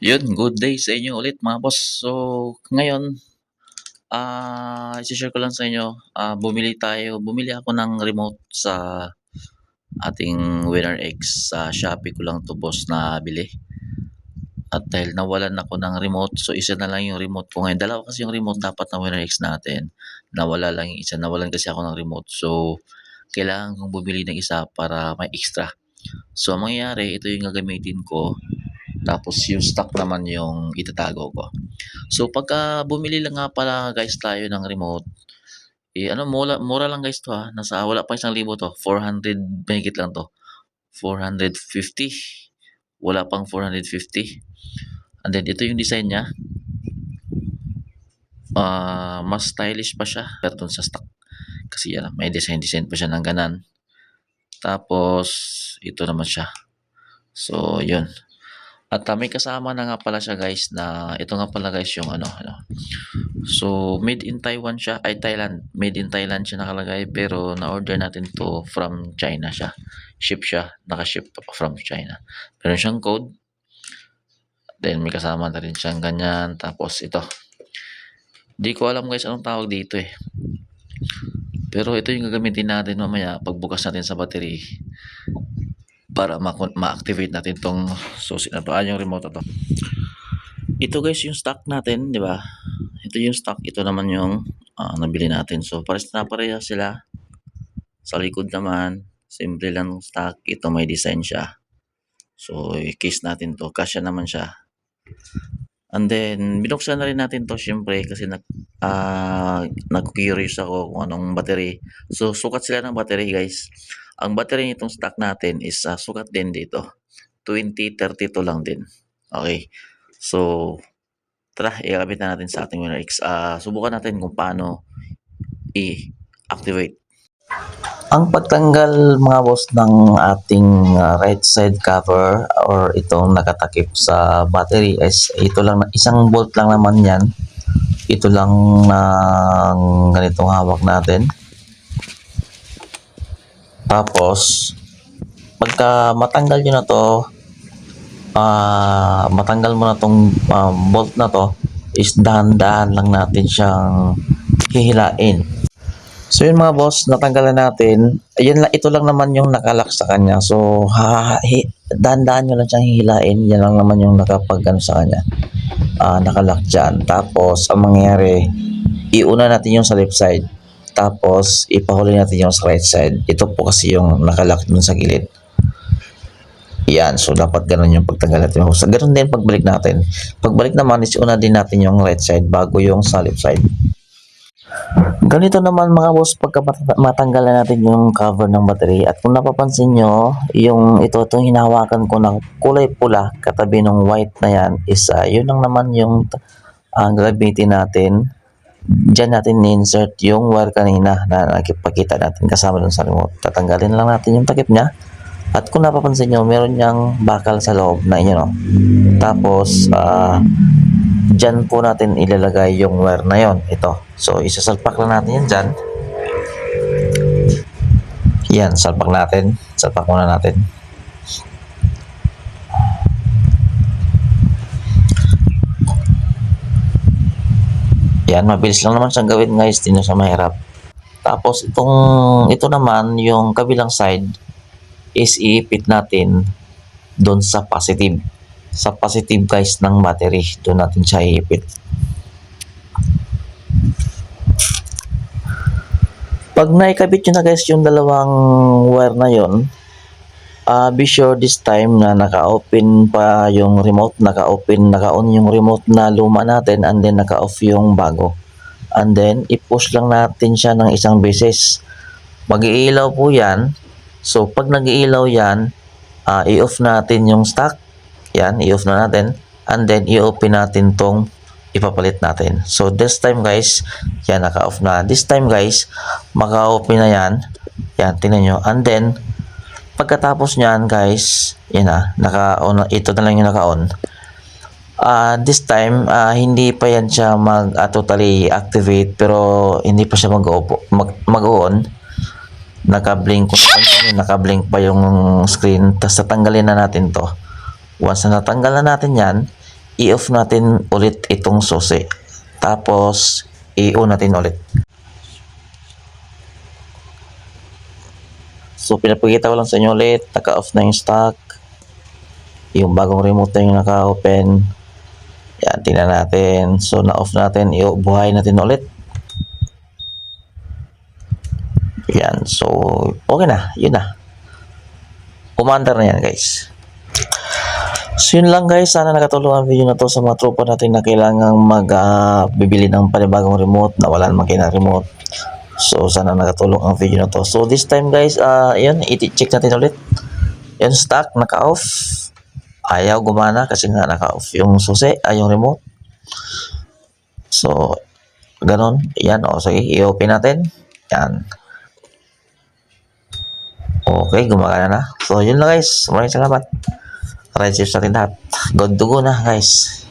Yun, good day sa inyo ulit mga boss. So, ngayon, i-share ko lang sa inyo, bumili ako ng remote sa ating Winner X. Sa Shopee ko lang to boss na bili. At dahil nawalan ako ng remote, so isa na lang yung remote ko ngayon. Dalawa kasi yung remote dapat na Winner X natin. Nawala lang yung isa, nawalan kasi ako ng remote. So, kailangan kong bumili ng isa para may extra. So, ang mangyayari, ito yung gagamitin ko. Tapos yung stock naman yung itatago ko. So pagka bumili lang nga pala guys tayo ng remote, mura lang guys to wala pa 1,000 to, 400 mahigit lang to, 450, wala pang 450. And then ito yung design niya, mas stylish pa siya pero dun sa stock. Kasi yan, may design pa siya ng ganan. Tapos ito naman siya. So yun. At may kasama na nga pala siya guys na ito nga pala guys yung ano. So made in Taiwan siya, ay Thailand. Made in Thailand siya nakalagay pero na-order natin to from China siya. Ship siya, naka-ship from China. Meron siyang code. Then may kasama na rin siyang ganyan. Tapos ito. Di ko alam guys anong tawag dito eh. Pero ito yung gagamitin natin mamaya pagbukas natin sa battery para ma-activate natin tong susi na to, yung remote na to. Ito guys yung stock natin, di ba? Ito yung stock, ito naman yung nabili natin. So pareha sila. Sa likod naman, simple lang ng stock. Ito may design siya. So i-case natin to, kasya naman siya. And then binuksan na rin natin to syempre kasi nag-curious ako kung anong battery. So sukat sila ng battery guys. Ang battery nitong stock natin is sukat din dito. 2032 lang din. Okay. So tara, i-akabit na natin sa ating Winner X. Subukan natin kung paano i-activate. Ang pagtanggal mga boss ng ating right side cover or itong nakatakip sa battery is ito lang, isang bolt lang naman yan. Ito lang ng ganitong hawak natin. Tapos pagka matanggal nyo na to, matanggal mo na tong bolt na to, is dahan-dahan lang natin siyang hihilain. So yun mga boss, natanggalan natin. Ayun lang, ito lang naman yung nakalock sa kanya. So dahan-dahan nyo lang siyang hihilain. Yan lang naman yung nakapag sa kanya. Nakalock dyan. Tapos ang mangyayari, iuna natin yung sa left side. Tapos ipahuli natin yung sa right side. Ito po kasi yung nakalock dun sa gilid. Yan, so dapat ganun yung pagtanggal natin. So ganun din pagbalik natin. Pagbalik naman is una din natin yung right side bago yung sa left side. Ganito naman mga boss pagka matanggal na natin yung cover ng battery. At kung napapansin nyo, yung itong hinahawakan ko ng kulay pula katabi ng white na yan is yun lang naman yung gagamitin natin. Diyan natin insert yung wire kanina na nakipagkita natin kasama dun sa remote. Tatanggalin lang natin yung takip niya. At kung napapansin nyo, meron niyang bakal sa loob na inyo, no? Tapos dyan po natin ilalagay yung wire na yon. Ito. So isasalpak lang natin yan dyan. Yan, salpak natin. Salpak muna natin. Yan, mabilis lang naman siyang gawin guys, di na siya mahirap. Tapos ito naman yung kabilang side is iipit natin doon sa positive. Sa positive guys ng battery, doon natin siya iipit. Pag naikabit nyo na guys yung dalawang wire na yon, be sure this time na naka-open pa yung remote, naka-on yung remote na luma natin, and then naka-off yung bago. And then i-push lang natin siya ng isang beses. Mag-iilaw po yan. So pag nag-iilaw yan, i-off natin yung stock. Yan, i-off na natin. And then i-open natin tong ipapalit natin. So this time guys, yan, naka-off na. This time guys, maka-open na yan. Yan, tingnan nyo. And then pagkatapos nyan guys, yan naka-on, ito na lang yung naka-on. This time, hindi pa yan siya totally activate, pero hindi pa siya mag-on. Naka-blink pa yung screen. Tapos tatanggalin na natin to. Once na natanggal na natin yan, i-off natin ulit itong susi. Tapos, i-on natin ulit. So, pinapakita ko lang sa inyo ulit, naka-off na yung stock. Yung bagong remote na yung naka-open. Yan, tingnan natin. So, na-off natin, i-buhay natin ulit. Yan, so, okay na, yun na. Commander na yan, guys. So yun lang guys, sana nakatulong ang video na to sa mga tropa natin na kailangang bibili ng panibagong remote na wala naman kayo ng remote. So sana nakatulong ang video na to. So this time guys, yun, i-check natin ulit. Yan, stock, naka-off. Ayaw gumana kasi nga naka-off yung susi, yung remote. So, ganon. Yan, sige, i-open natin. Yan. Okay, gumagana na. So yun lang guys, maraming salamat. Ride safe sa atin lahat. Good to go na guys.